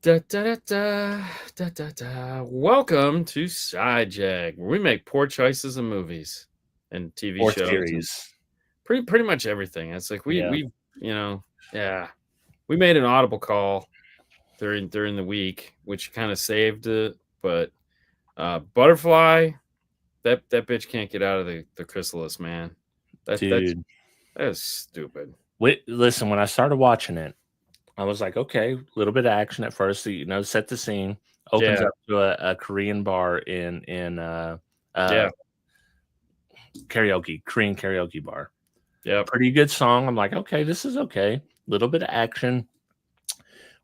Da, da, da, da, da, da. Welcome to Sidejag, where we make poor choices in movies and TV Or shows and series. pretty much everything. It's like Yeah. yeah, we made an audible call during the week, which kind of saved it. But Butterfly, that bitch can't get out of the chrysalis, man. That is stupid. Listen, when I started watching it, I was like, okay, a little bit of action at first, set the scene. Opens Yeah, up to a Korean bar in yeah, Korean karaoke bar. yeah. Pretty good song. I'm like, okay, this is okay. Little bit of action.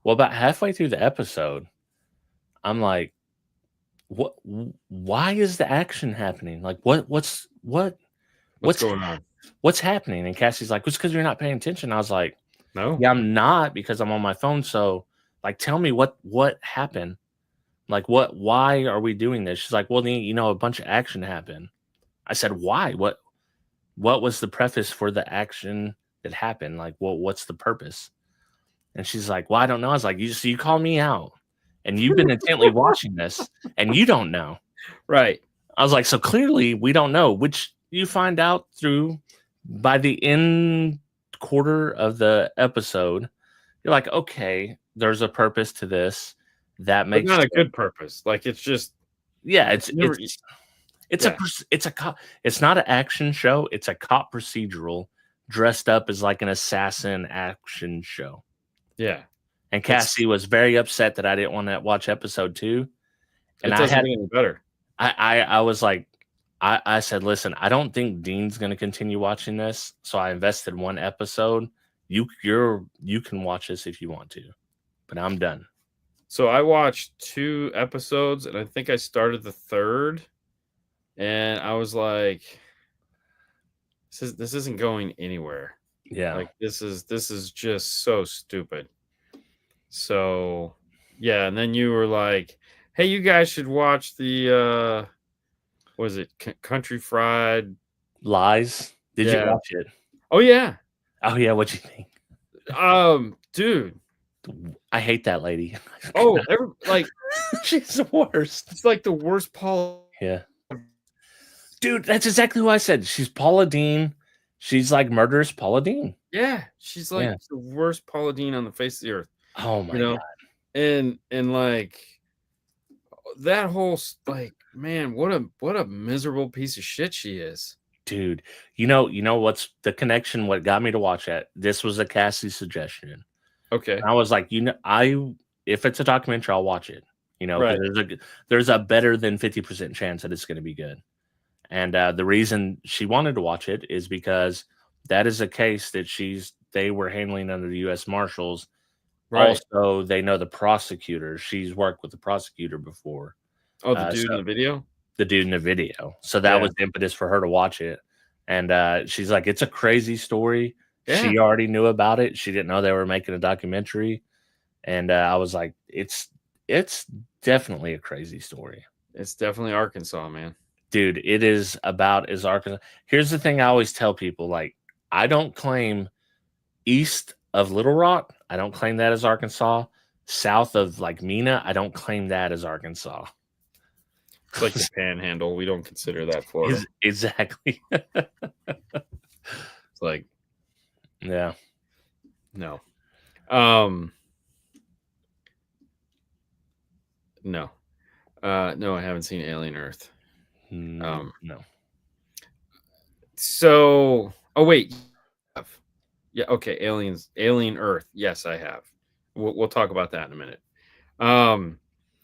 Well, about halfway through the episode, I'm like, what? Why is the action happening? Like, what's What's going on? what's happening? And Cassie's like, it's because you're not paying attention. I was like, No, yeah, I'm not because I'm on my phone. So, like, tell me what happened. Like, why are we doing this? She's like, well, a bunch of action happened. I said, why? What was the preface for the action that happened? Like, what's the purpose? And she's like, well, I don't know. I was like, you call me out and you've been intently watching this and you don't know. right. I was like, so clearly we don't know, which you find out through by the end quarter of the episode. You're like, okay, there's a purpose to this. That But makes not a sense. good purpose. Like it's just Yeah, never. Yeah. it's a cop. It's not an action show. It's a cop procedural dressed up as like an assassin action show. Yeah. And Cassie was very upset that I didn't want to watch episode 2. And It doesn't get any better. I was like, I said, listen, I don't think Dean's going to continue watching this. So I invested 1 episode. You can watch this if you want to, but I'm done. So I watched 2 episodes and I think I started the 3rd and I was like, this isn't going anywhere. Yeah. Like this is just so stupid. So yeah, and then you were like, hey, you guys should watch the was it Country Fried Lies. Did you watch it? Oh yeah. Oh yeah. What'd you think? Dude, I hate that lady. oh, like she's the worst. It's like the worst Paula. Yeah. Dude, that's exactly who I said. She's Paula Dean. She's like murderous Paula Dean. Yeah, she's like the worst Paula Dean on the face of the earth. Oh my god. And like that whole like, man, what a miserable piece of shit she is. Dude, you know what's the connection? What got me to watch that? This was a Cassie suggestion. Okay. And I was like, if it's a documentary, I'll watch it. Right. There's a better than 50% chance that it's going to be good. And the reason she wanted to watch it is because that is a case that they were handling under the U.S. Marshals. Right. Also, they know the prosecutor. She's worked with the prosecutor before. Oh, the dude in the video? The dude in the video. So that was the impetus for her to watch it. And she's like, it's a crazy story. Yeah. She already knew about it. She didn't know they were making a documentary. And I was like, it's definitely a crazy story. It's definitely Arkansas, man. Dude, it is about as Arkansas. Here's the thing I always tell people, like, I don't claim east of Little Rock. I don't claim that as Arkansas. South of like Mena, I don't claim that as Arkansas. It's like the Panhandle. We don't consider that Florida. Exactly. It's like, yeah, no, no, no. I haven't seen Alien Earth. No. So, oh wait, yeah, okay, Alien Earth. Yes, I have. We'll talk about that in a minute.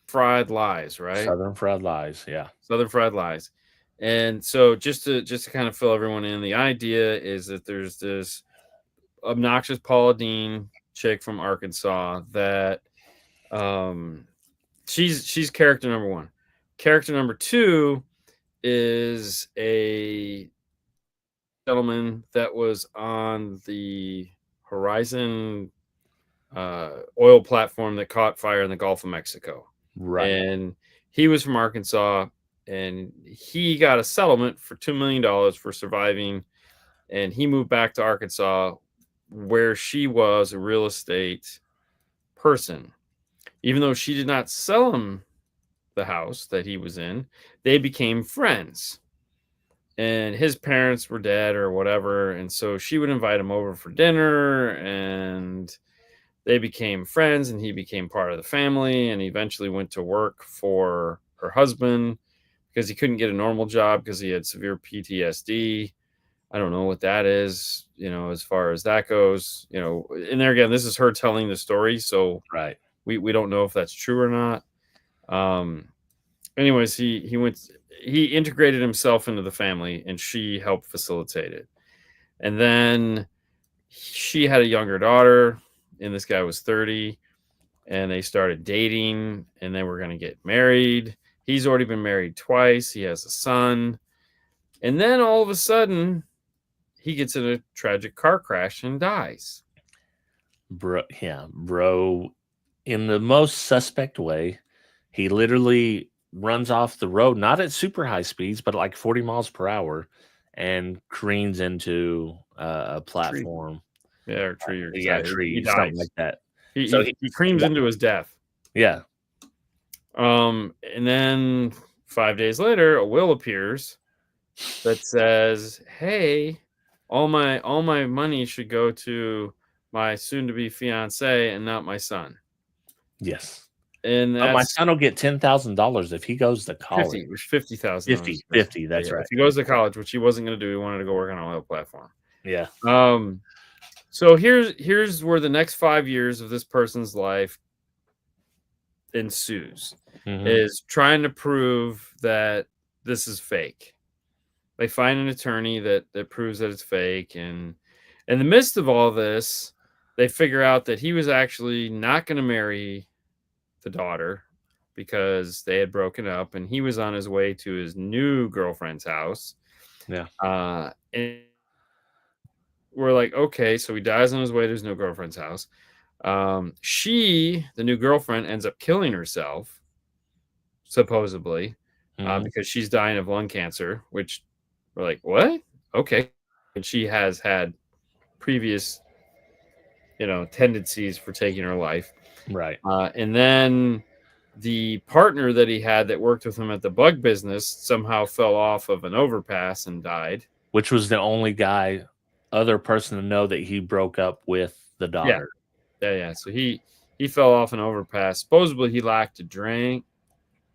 Fried Lies, right? Southern Fried Lies, yeah. Southern Fried Lies. And so just to kind of fill everyone in, the idea is that there's this obnoxious Paula Dean chick from Arkansas that she's character number 1. Character number 2 is a gentleman that was on the Horizon oil platform that caught fire in the Gulf of Mexico. Right. And he was from Arkansas and he got a settlement for $2 million for surviving. And he moved back to Arkansas where she was a real estate person. Even though she did not sell him the house that he was in, they became friends. And his parents were dead or whatever, and so she would invite him over for dinner, and they became friends, and he became part of the family, and he eventually went to work for her husband because he couldn't get a normal job because he had severe PTSD. I don't know what that is, as far as that goes, and there again, this is her telling the story, so Right. we don't know if that's true or not. Anyways, he integrated himself into the family, and she helped facilitate it. And then she had a younger daughter, and this guy was 30, and they started dating, and they were going to get married. He's already been married twice. He has a son. And then all of a sudden, he gets in a tragic car crash and dies. Bro, in the most suspect way. He literally runs off the road, not at super high speeds, but like 40 miles per hour, and careens into a platform. Yeah, or tree. Or tree, he something dies. like that. He creams into his death. Yeah. And then 5 days later, a will appears that says, "Hey, all my money should go to my soon-to-be fiance and not my son." Yes. And my son will get $10,000 if he goes to college. $50,000. 50. That's right. If he goes to college, which he wasn't going to do, he wanted to go work on an oil platform. Yeah. So here's where the next 5 years of this person's life ensues. Is trying to prove that this is fake. They find an attorney that proves that it's fake, and in the midst of all this, they figure out that he was actually not going to marry the daughter because they had broken up, and he was on his way to his new girlfriend's house. Yeah. And we're like, okay, so he dies on his way to his new girlfriend's house. The new girlfriend, ends up killing herself, supposedly, because she's dying of lung cancer, which we're like, what? Okay. And she has had previous, tendencies for taking her life. Right. And then the partner that he had that worked with him at the bug business somehow fell off of an overpass and died. Which was the only other person to know that he broke up with the daughter. Yeah. So he fell off an overpass. Supposedly he lacked a drink.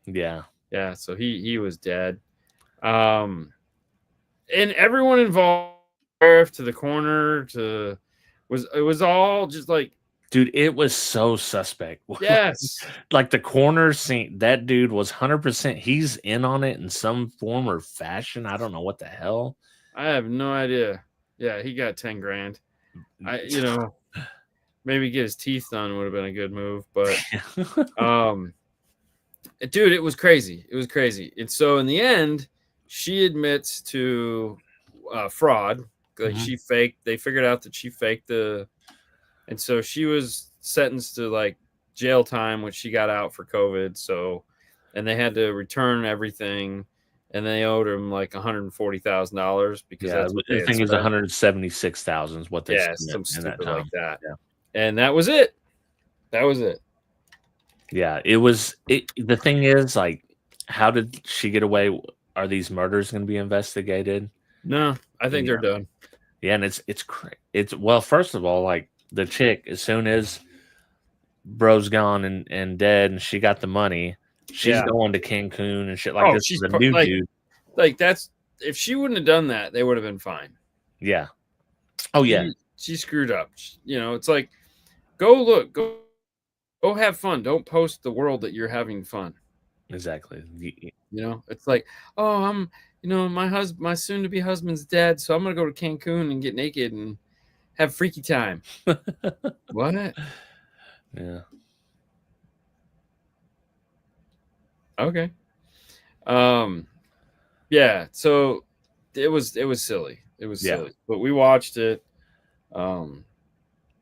Yeah. Yeah. So he was dead. And everyone involved, to the coroner, it was all just like, dude, it was so suspect. Yes. Like the coroner scene, that dude was 100%. He's in on it in some form or fashion. I don't know what the hell. I have no idea. Yeah, he got 10 grand. Maybe get his teeth done would have been a good move, but dude, it was crazy. It was crazy. And so in the end, she admits to fraud. Like they figured out that she faked and so she was sentenced to like jail time when she got out for COVID. So, and they had to return everything, and they owed him like $140,000 because that's what I think it was $176,000 is what they spent. Some stupid like that. Yeah. And that was it. Yeah, it was. The thing is, like, how did she get away? Are these murders going to be investigated? No, I think they're done. Yeah, and it's well, first of all, like the chick, as soon as bro's gone and dead, and she got the money, she's going to Cancun and shit like this. She's a new dude. Like that's if she wouldn't have done that, they would have been fine. Yeah. Oh yeah. She screwed up. It's like go have fun. Don't post the world that you're having fun. Exactly. It's like, oh, I'm my soon-to-be husband's dead, so I'm gonna go to Cancun and get naked and have freaky time. What? Yeah. Okay. Yeah. So it was silly. It was silly, but we watched it.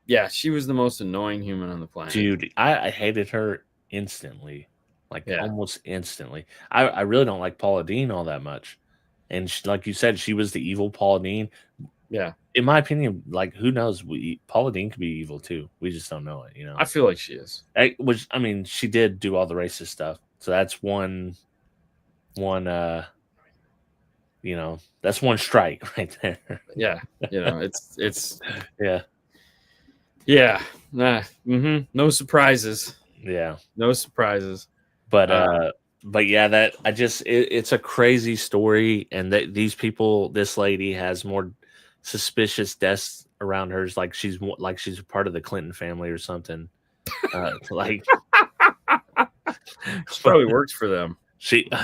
Yeah, she was the most annoying human on the planet. Dude, I hated her instantly. Like almost instantly. I really don't like Paula Deen all that much. And she, like you said, she was the evil Paula Deen. Yeah. In my opinion, like who knows? Paula Dean could be evil too. We just don't know it, I feel like she is. Which I mean, she did do all the racist stuff, so that's one. That's one strike right there. Yeah, it's yeah. Yeah. Nah. No surprises. Yeah. No surprises. But yeah, it's a crazy story, and that these people, this lady has more suspicious deaths around her, like she's a part of the Clinton family or something. Like she probably works for them.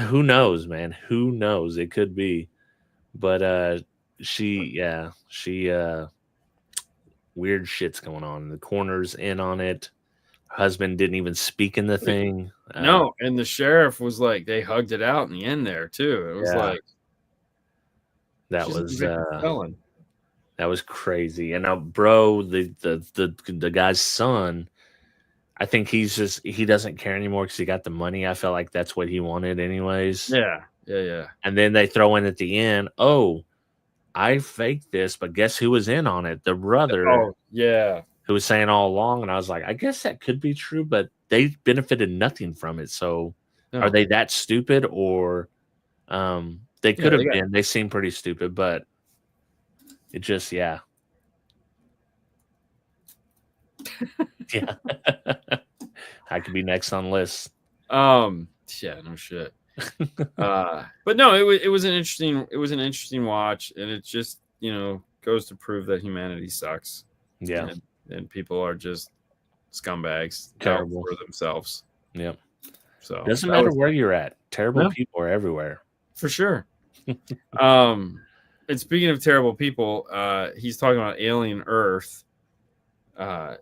Who knows, man? Who knows? It could be, but weird shit's going on. The coroner's in on it. Husband didn't even speak in the thing. No, and the sheriff was like, they hugged it out in the end there too. It was like that was crazy. And now, bro, the guy's son, I think he doesn't care anymore because he got the money. I felt like that's what he wanted, anyways. Yeah. And then they throw in at the end, oh, I faked this, but guess who was in on it? The brother. Oh, yeah. Who was saying all along, and I was like, I guess that could be true, but they benefited nothing from it. So, are they that stupid, or they could have been? They seem pretty stupid, but it just, yeah. I could be next on the list. Yeah, no shit. But no, it was an interesting watch, and it just goes to prove that humanity sucks. Yeah. And people are just scumbags, terrible for themselves. Yep. So doesn't matter where you're at. Terrible people are everywhere. For sure. And speaking of terrible people, he's talking about Alien Earth.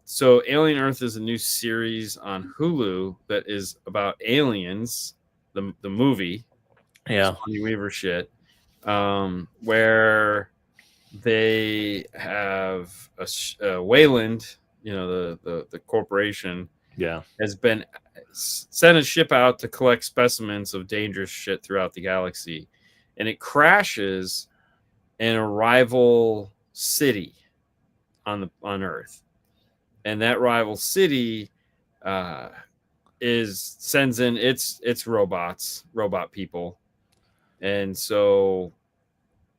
So Alien Earth is a new series on Hulu that is about aliens, the movie. Yeah. Johnny Weaver shit. Where they have a Wayland, the corporation, has been sent a ship out to collect specimens of dangerous shit throughout the galaxy, and it crashes in a rival city on Earth, and that rival city sends in its robot people, and so.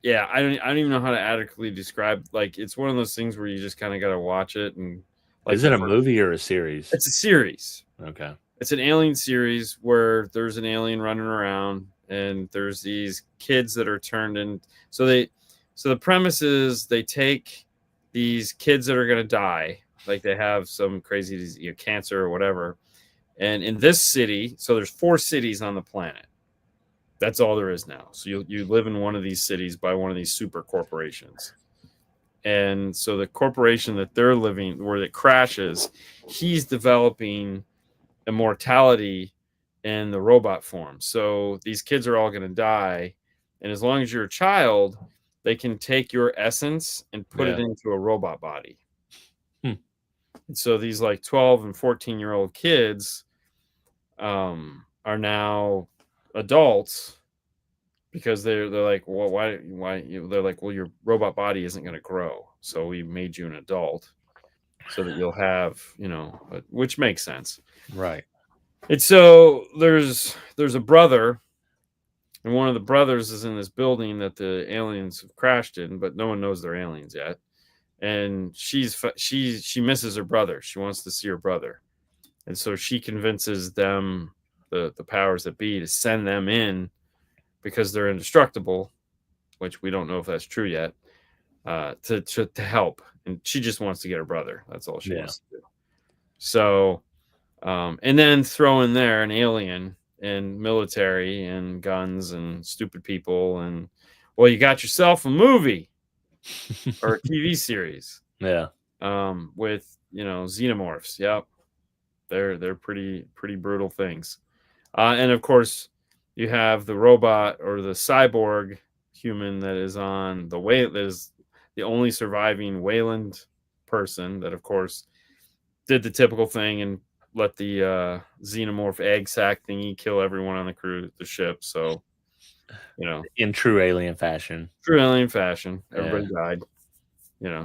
Yeah, I don't even know how to adequately describe. Like, it's one of those things where you just kind of got to watch it. And like, is it a movie or a series? It's a series. Okay, it's an alien series where there's an alien running around, and there's these kids that are turned in. So the premise is they take these kids that are going to die, like they have some crazy disease, cancer or whatever. And in this city, so there's 4 cities on the planet. That's all there is now. So you live in one of these cities by one of these super corporations. And so the corporation that they're living, where it crashes, he's developing immortality in the robot form. So these kids are all going to die. And as long as you're a child, they can take your essence and put it into a robot body. And so these like 12 and 14-year-old kids are now adults, because they're like, well, why they're like, well, your robot body isn't going to grow, so we made you an adult so that you'll have, which makes sense, right? And so there's a brother, and one of the brothers is in this building that the aliens have crashed in, but no one knows they're aliens yet. And she misses her brother. She wants to see her brother, and so she convinces them, the powers that be, to send them in because they're indestructible, which we don't know if that's true yet, to help. And she just wants to get her brother. That's all she wants to do. So, and then throw in there an alien and military and guns and stupid people, and well, you got yourself a movie or a TV series. Yeah. With xenomorphs. Yep. They're pretty brutal things. And of course, you have the robot or the cyborg human that is on the way, that is the only surviving Wayland person that, of course, did the typical thing and let the xenomorph egg sac thingy kill everyone on the ship. So, in true alien fashion. Everybody died.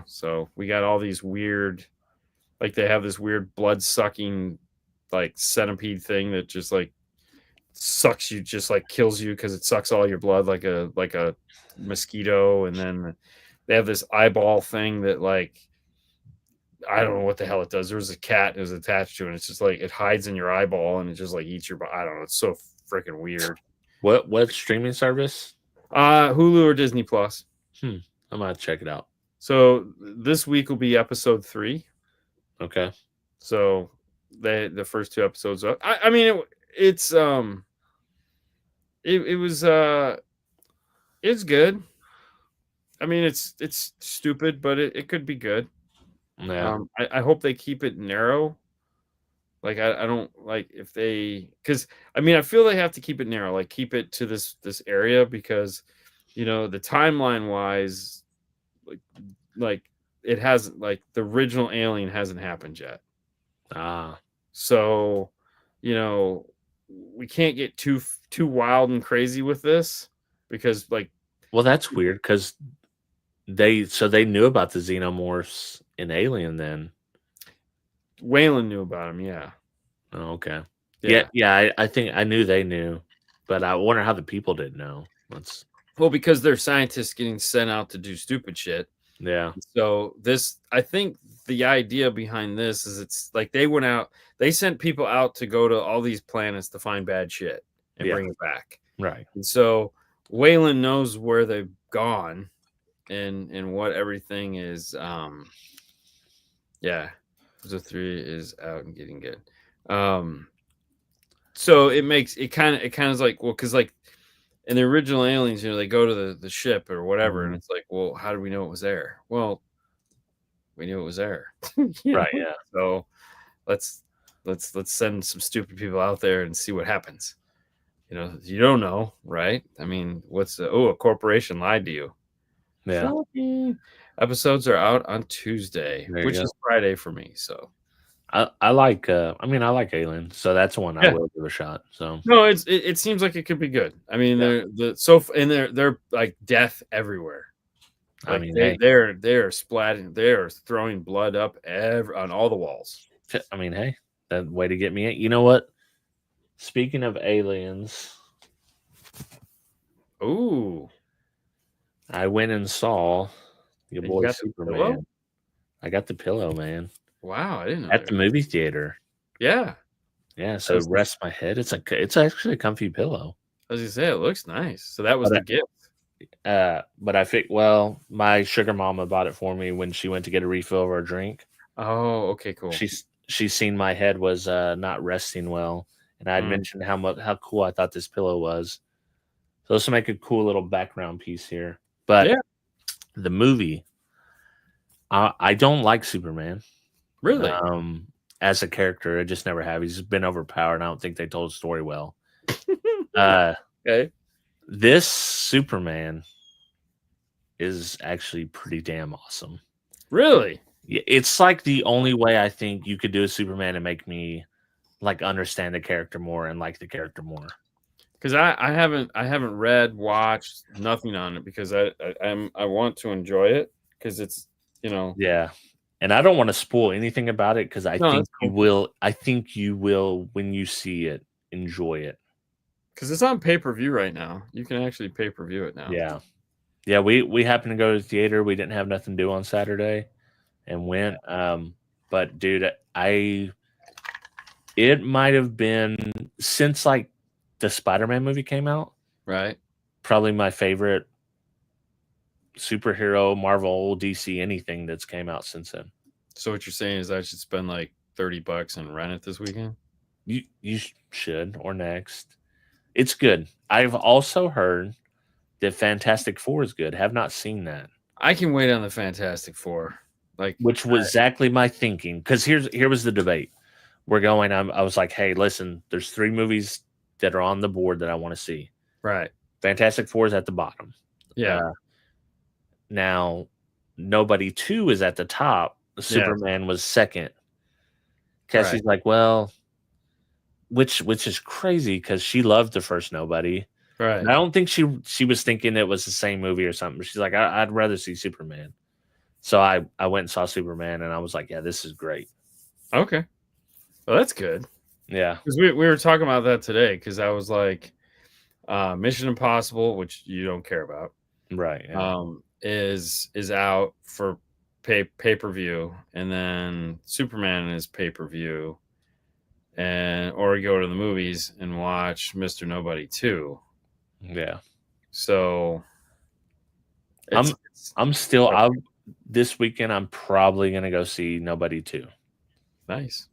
So we got all these weird, like they have this weird blood sucking like centipede thing that just like sucks you, just like kills you because it sucks all your blood like a mosquito. And then they have this eyeball thing that like I don't know what the hell it does. There was a cat that was attached to it, and it's just like it hides in your eyeball and it just like eats your. I don't know. It's so freaking weird. What streaming service? Hulu or Disney Plus. I'm gonna check it out. So this week will be episode 3. Okay. So the first 2 episodes up. I mean it's good. I mean it's stupid, but it could be good. Yeah. I hope they keep it narrow. Like I don't like if they, because I mean I feel they have to keep it narrow, like keep it to this area, because the timeline wise, like it hasn't, like the original Alien hasn't happened yet. So we can't get too wild and crazy with this, because like, well, that's weird because they knew about the xenomorphs in Alien then. Wayland knew about him, yeah. Oh, okay. Yeah. I think I knew they knew, but I wonder how the people didn't know. Well, because they're scientists getting sent out to do stupid shit. Yeah. So I think the idea behind this is it's like they sent people out to go to all these planets to find bad shit and bring it back. Right. And so Wayland knows where they've gone and what everything is. Episode 3 is out and getting good. So it kind of is like, well, because like in the original Aliens, they go to the ship or whatever, and it's like, well, how do we know it was there? Well, we knew it was there. Right. Yeah. So let's send some stupid people out there and see what happens. You don't know, right? I mean, a corporation lied to you. Yeah. Episodes are out on Tuesday, which is Friday for me. So I like Alien, so that's one I will give a shot. So no, it seems like it could be good. I mean, they're like death everywhere. Like, I mean, they're splatting, they're throwing blood up on all the walls. I mean, hey, that way to get me. You know what? Speaking of aliens, ooh, I went and saw your boy Superman. I got the pillow, man. Wow, I didn't know. At the movie theater. Yeah. Yeah, so it rests my head. It's actually a comfy pillow. I was gonna say, it looks nice. So that was the gift. But I think, well, my sugar mama bought it for me when she went to get a refill of our drink. Oh, okay, cool. She's seen my head was not resting well, and I had mentioned how cool I thought this pillow was. So this will make a cool little background piece here. But the movie, I don't like Superman. Really? As a character, I just never have. He's been overpowered. I don't think they told the story well. Okay. This Superman is actually pretty damn awesome. Really? Yeah, it's like the only way I think you could do a Superman and make me like understand the character more and like the character more. Because I haven't read, watched, nothing on it, because I want to enjoy it, because it's Yeah. And I don't want to spoil anything about it, because I think you will. I think you will, when you see it, enjoy it. Because it's on pay-per-view right now. You can actually pay-per-view it now. Yeah. Yeah, we happened to go to the theater. We didn't have nothing to do on Saturday and went. But dude, it might have been, since like the Spider-Man movie came out, right? Probably my favorite superhero, Marvel, DC, anything that's came out since then. So what you're saying is I should spend like $30 and rent it this weekend? You should, or next. It's good. I've also heard that Fantastic Four is good. Have not seen that. I can wait on the Fantastic Four, which was exactly my thinking. Because here was the debate. We're going. I was like, hey, listen, there's 3 movies that are on the board that I want to see. Right. Fantastic Four is at the bottom. Yeah. Now, Nobody 2 is at the top. Superman was second. Cassie's like, well, which is crazy, because she loved the first Nobody. Right. And I don't think she was thinking it was the same movie or something. She's like, I'd rather see Superman. So I went and saw Superman, and I was like, yeah, this is great. Okay. Well, that's good. Yeah. Because we were talking about that today, because I was like, Mission Impossible, which you don't care about, Right. Yeah. is out for pay-per-view, and then Superman is pay-per-view, or we go to the movies and watch Mr. Nobody 2. Yeah. So I'm still this weekend I'm probably gonna go see Nobody 2. Nice.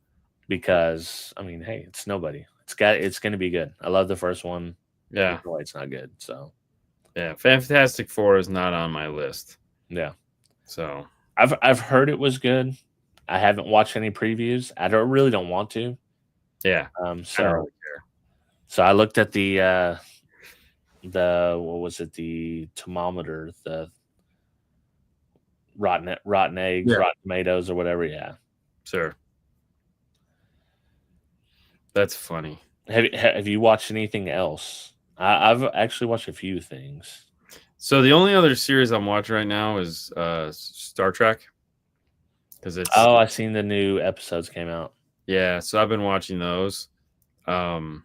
Because I mean, hey, it's Nobody. It's gonna be good. I love the first one. Yeah. No, it's not good. So yeah, Fantastic Four is not on my list. Yeah. So I've heard it was good. I haven't watched any previews. I really don't want to. Yeah. So I don't really care. So I looked at the what was it? The thermometer, the rotten eggs, rotten tomatoes, or whatever. Yeah. Sure. That's funny. Have you watched anything else? I've actually watched a few things. So the only other series I'm watching right now is Star Trek. Because it's I've seen the new episodes came out. Yeah, so I've been watching those. You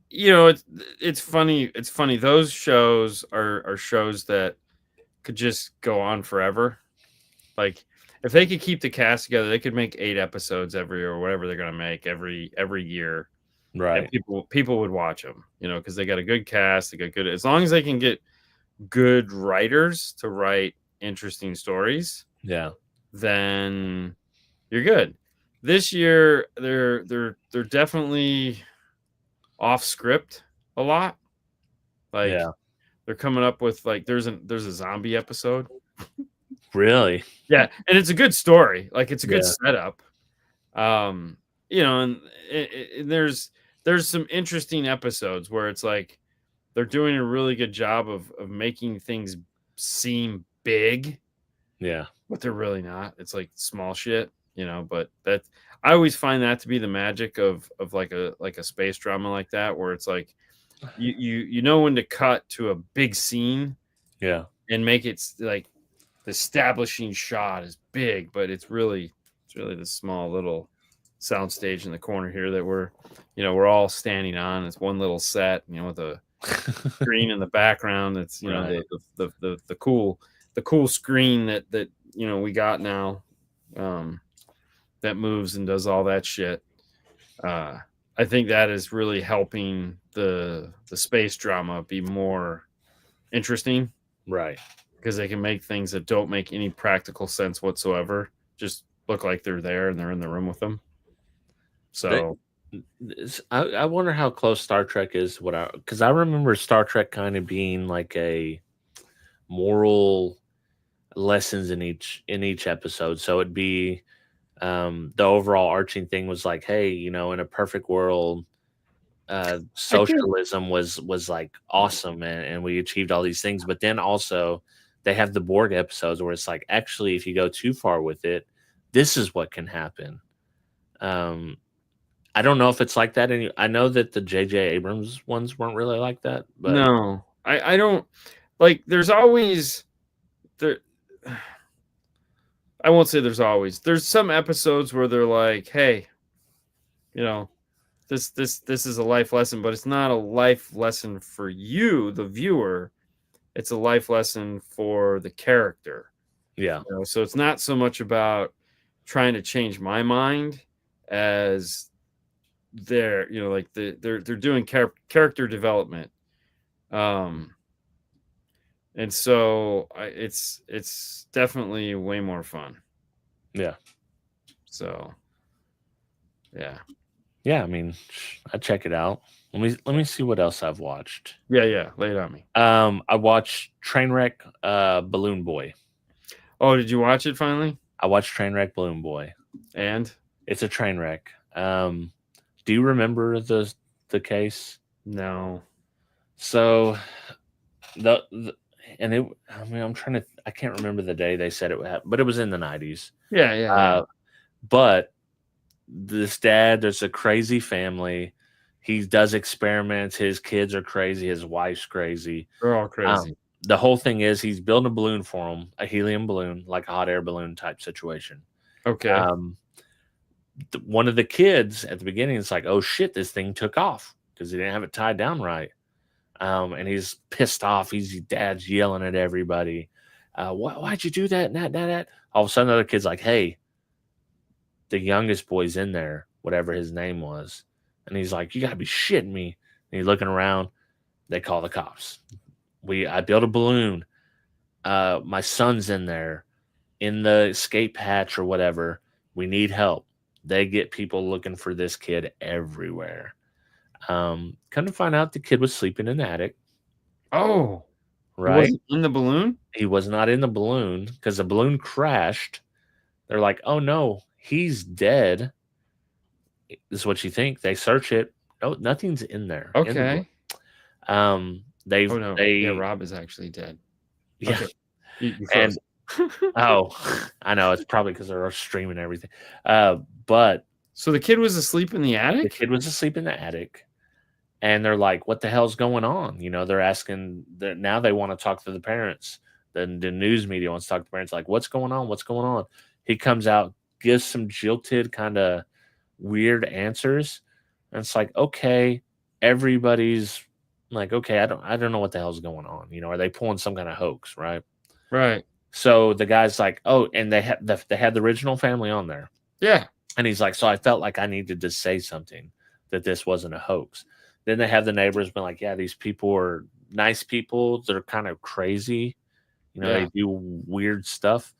know, it's funny. It's funny. Those shows are shows that could just go on forever. Like, if they could keep the cast together, they could make 8 episodes every, or whatever they're gonna make every year. Right. And people would watch them, you know, because they got a good cast. They got good, as long as they can get good writers to write interesting stories. Yeah. Then you're good. This year, they're definitely off script a lot. Like, Yeah. they're coming up with, like, there's a zombie episode. Really? Yeah, and it's a good story. Like, it's a good Yeah. setup. You know, and there's some interesting episodes where it's like they're doing a really good job of making things seem big. Yeah. But they're really not. It's like small shit, you know. But that, I always find that to be the magic of like a space drama like that, where it's like you know when to cut to a big scene, Yeah, and make it like the establishing shot is big, but it's really the small little soundstage in the corner here that we're all standing on. It's one little set, you know, with a screen in the background. It's, you know, the cool screen that you know we got now, that moves and does all that shit. I think that is really helping the space drama be more interesting, right? Because they can make things that don't make any practical sense whatsoever just look like they're there and they're in the room with them. So I wonder how close Star Trek is. Because I remember Star Trek kind of being like a moral lessons in each episode. So it'd be the overall arching thing was like, hey, you know, in a perfect world, socialism was like awesome, and we achieved all these things. But then also they have the Borg episodes where it's like, actually, if you go too far with it, this is what can happen. I don't know if it's like that. I know that the J.J. Abrams ones weren't really like that. But no, I don't like. There's always there. I won't say there's some episodes where they're like, hey, you know, this is a life lesson, but it's not a life lesson for you, the viewer. It's a life lesson for the character. Yeah. You know? So it's not so much about trying to change my mind as they're, you know, like they're doing character development. And so it's definitely way more fun. Yeah. So yeah. I mean, I check it out. Let me see what else I've watched. Yeah, lay it on me. I watched Trainwreck Balloon Boy. Oh, did you watch it finally? I watched Trainwreck Balloon Boy. And it's a train wreck. Do you remember the case? No. So and it, I mean, I can't remember the day they said it happened, but it was in the 90s. Yeah. But this dad, there's a crazy family. He does experiments. His kids are crazy. His wife's crazy. They're all crazy. the whole thing is he's building a balloon for him, a helium balloon, like a hot air balloon type situation. Okay. One of the kids at the beginning is like, oh shit, this thing took off because he didn't have it tied down right. And he's pissed off. His dad's yelling at everybody. Why'd you do that? That. All of a sudden, the other kid's like, hey, the youngest boy's in there, whatever his name was. And he's like, you got to be shitting me. And he's looking around. They call the cops. I built a balloon. My son's in there in the escape hatch or whatever. We need help. They get people looking for this kid everywhere. Come to find out the kid was sleeping in the attic. Oh, right. He wasn't in the balloon? He was not in the balloon because the balloon crashed. They're like, oh no, he's dead. This is what you think. They search it. Oh, nothing's in there. Okay. Rob is actually dead. Yeah. Okay. And I know it's probably because they're streaming everything. But so the kid was asleep in the attic? The kid was asleep in the attic. And they're like, what the hell's going on? You know, they're asking now they want to talk to the parents. The news media wants to talk to the parents, like, what's going on? What's going on? He comes out, gives some jilted, kind of weird answers. And it's like, okay, everybody's like, okay, I don't know what the hell's going on. You know, are they pulling some kind of hoax, right? Right. So the guy's like, oh, and they had the original family on there. Yeah. And he's like, so I felt like I needed to say something, that this wasn't a hoax. Then they have the neighbors been like, yeah, these people are nice people. They're kind of crazy. You know, They do weird stuff.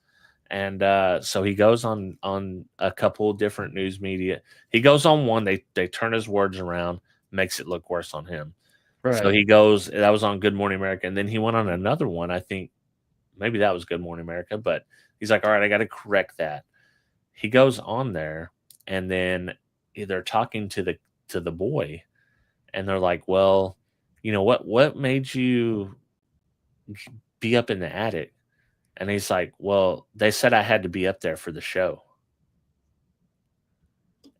And so he goes on a couple different news media. He goes on one. They turn his words around, makes it look worse on him. Right. So he goes, that was on Good Morning America. And then he went on another one. I think maybe that was Good Morning America. But he's like, all right, I got to correct that. He goes on there, and then they're talking to the boy. And they're like, well, you know, what made you be up in the attic? And he's like, well, they said I had to be up there for the show.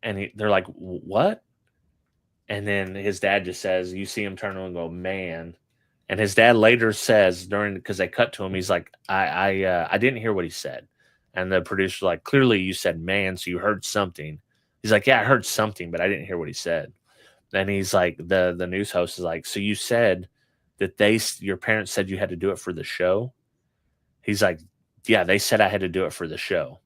And they're like, what? And then his dad just says, you see him turn around and go, man. And his dad later says because they cut to him, he's like, I didn't hear what he said. And the producer's like, clearly you said man, so you heard something. He's like, yeah, I heard something, but I didn't hear what he said. And he's like, the news host is like, so you said that your parents said you had to do it for the show? He's like, yeah, they said I had to do it for the show.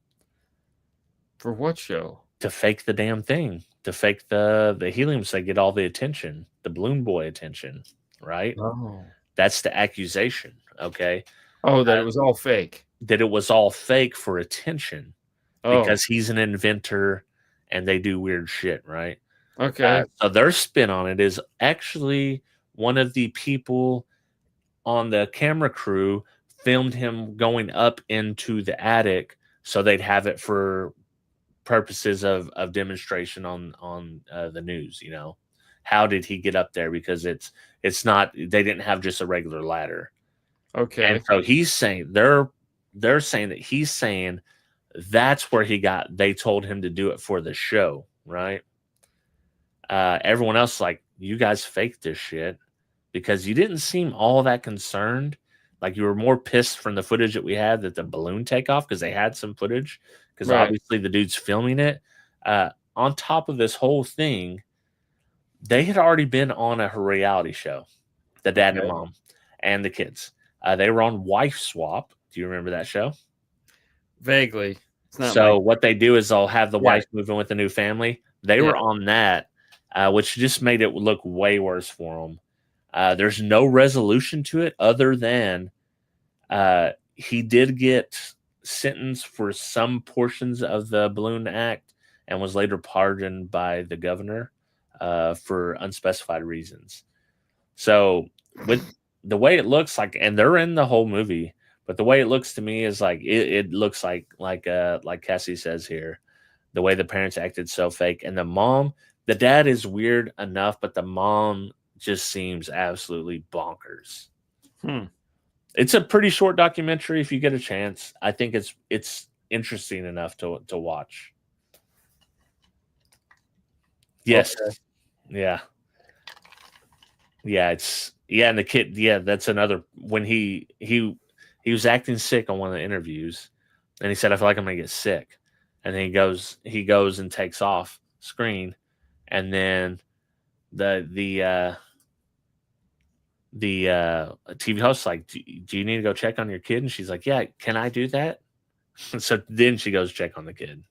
For what show? To fake the damn thing. To fake the helium so they get all the attention, the balloon boy attention, right? Oh. That's the accusation, okay? Oh, that it was all fake. That it was all fake for attention because he's an inventor and they do weird shit, right? Okay. So their spin on it is actually one of the people on the camera crew filmed him going up into the attic so they'd have it for purposes of demonstration on the news. You know, how did he get up there? Because it's not, they didn't have just a regular ladder. Okay. And so he's saying they're saying that he's saying that's where they told him to do it for the show, right? Everyone else like, you guys faked this shit because you didn't seem all that concerned. Like you were more pissed from the footage that we had that the balloon take off because they had some footage because obviously the dude's filming it. On top of this whole thing, they had already been on a reality show, the dad and mom and the kids. They were on Wife Swap. Do you remember that show? Vaguely. So what they do is they'll have the wife move in with the new family. They were on that. Which just made it look way worse for him. There's no resolution to it other than he did get sentenced for some portions of the balloon act and was later pardoned by the governor for unspecified reasons. So with the way it looks like, and they're in the whole movie, but the way it looks to me is like it looks like Cassie says here, the way the parents acted so fake, and the dad is weird enough, but the mom just seems absolutely bonkers. It's a pretty short documentary if you get a chance. I think it's interesting enough to watch. Yes. Okay. Yeah. Yeah, Yeah, and the kid, yeah, that's another when he was acting sick on one of the interviews, and he said, "I feel like I'm gonna get sick," and then he goes and takes off screen, and then the TV host's like, do you need to go check on your kid? And she's like, "Yeah, can I do that?" So then she goes check on the kid,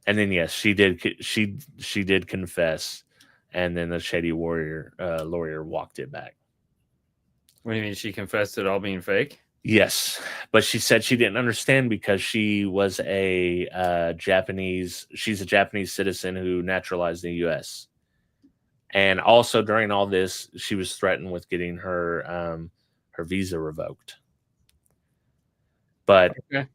and then yes, she did confess, and then the shady warrior lawyer walked it back. What do you mean? She confessed it all being fake? Yes, but she said she didn't understand because she was a Japanese. She's a Japanese citizen who naturalized in the U.S. And also during all this, she was threatened with getting her visa revoked. But Okay.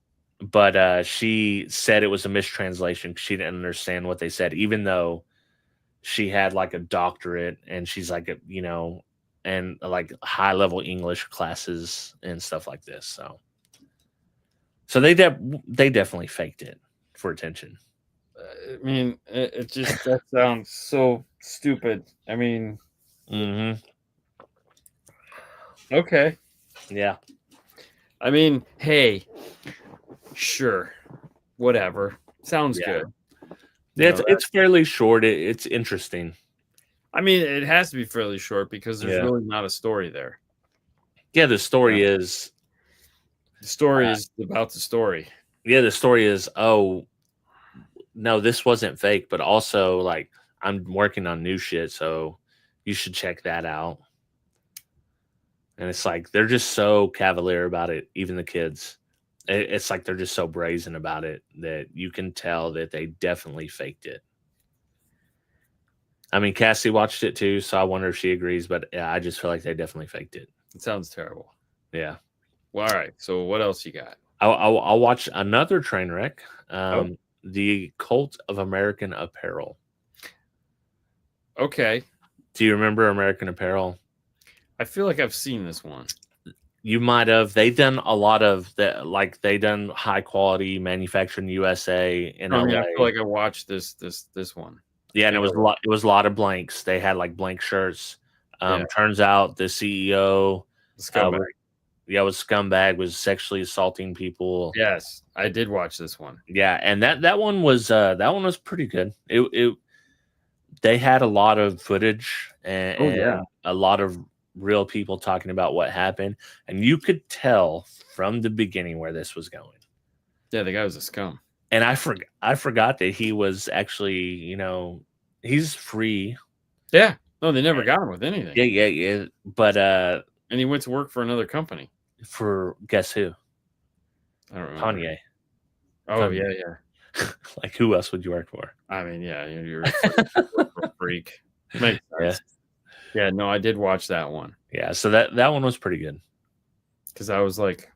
she said it was a mistranslation. She didn't understand what they said, even though she had like a doctorate and she's like and like high level English classes and stuff like this. So they definitely faked it for attention. I mean, it just that sounds so stupid. I mean, Hmm. okay. Yeah. I mean, hey, sure, whatever. Sounds Yeah. good. Yeah, it's fairly short. It's interesting. I mean, it has to be fairly short because there's Yeah. really not a story there. Yeah, the story is The story is about the story. the story is, oh no, this wasn't fake, but also like I'm working on new shit, so you should check that out. And it's like they're just so cavalier about it, even the kids. It's like they're just so brazen about it that you can tell that they definitely faked it. I mean, Cassie watched it too, so I wonder if she agrees. But yeah, I just feel like they definitely faked it. It sounds terrible. Yeah. Well, all right. So what else you got? I'll watch another train wreck. The Cult of American Apparel. Okay. Do you remember American Apparel? I feel like I've seen this one. You might have. They done a lot of that. Like they done high quality manufacturing USA in I mean, LA. I feel like I watched this one. Yeah, and it was a lot. It was a lot of blanks. They had like blank shirts. Turns out the CEO, Scumbag. Was scumbag, was sexually assaulting people. Yes, I did watch this one. Yeah, and that one was pretty good. They had a lot of footage and a lot of real people talking about what happened, and you could tell from the beginning where this was going. Yeah, the guy was a scum. And I forgot that he was actually, he's free. Yeah. No, they never got him with anything. Yeah. But and he went to work for another company. For guess who? I don't remember. Kanye. Oh, yeah. Like who else would you work for? I mean, yeah, you're a freak. Makes sense. Yeah, no, I did watch that one. Yeah, so that one was pretty good. Because I was like,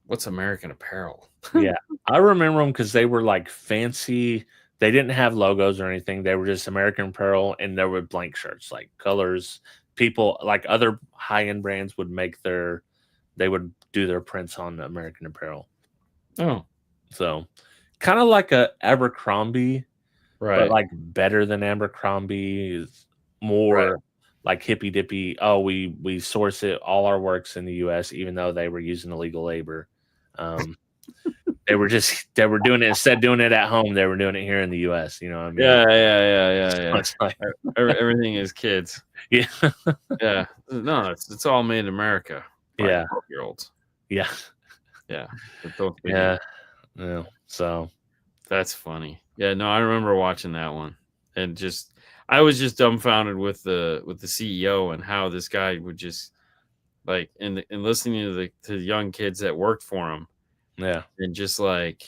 what's American Apparel? Yeah, I remember them because they were like fancy. They didn't have logos or anything. They were just American Apparel, and there were blank shirts, like colors. People like other high-end brands would they would do their prints on American Apparel. Oh, so kind of like a Abercrombie, right? But like better than Abercrombie, is more like hippy dippy. Oh, we source it, all our works in the U.S., even though they were using illegal labor. They were doing it instead of doing it at home. They were doing it here in the U.S. You know what I mean? Yeah. So it's like everything is kids. Yeah. Yeah. No, it's all made in America. Yeah. 12-year-olds. Yeah. Yeah. Yeah. So that's funny. Yeah. No, I remember watching that one, and I was just dumbfounded with the CEO and how this guy would just like and listening to the young kids that worked for him. Yeah. And just like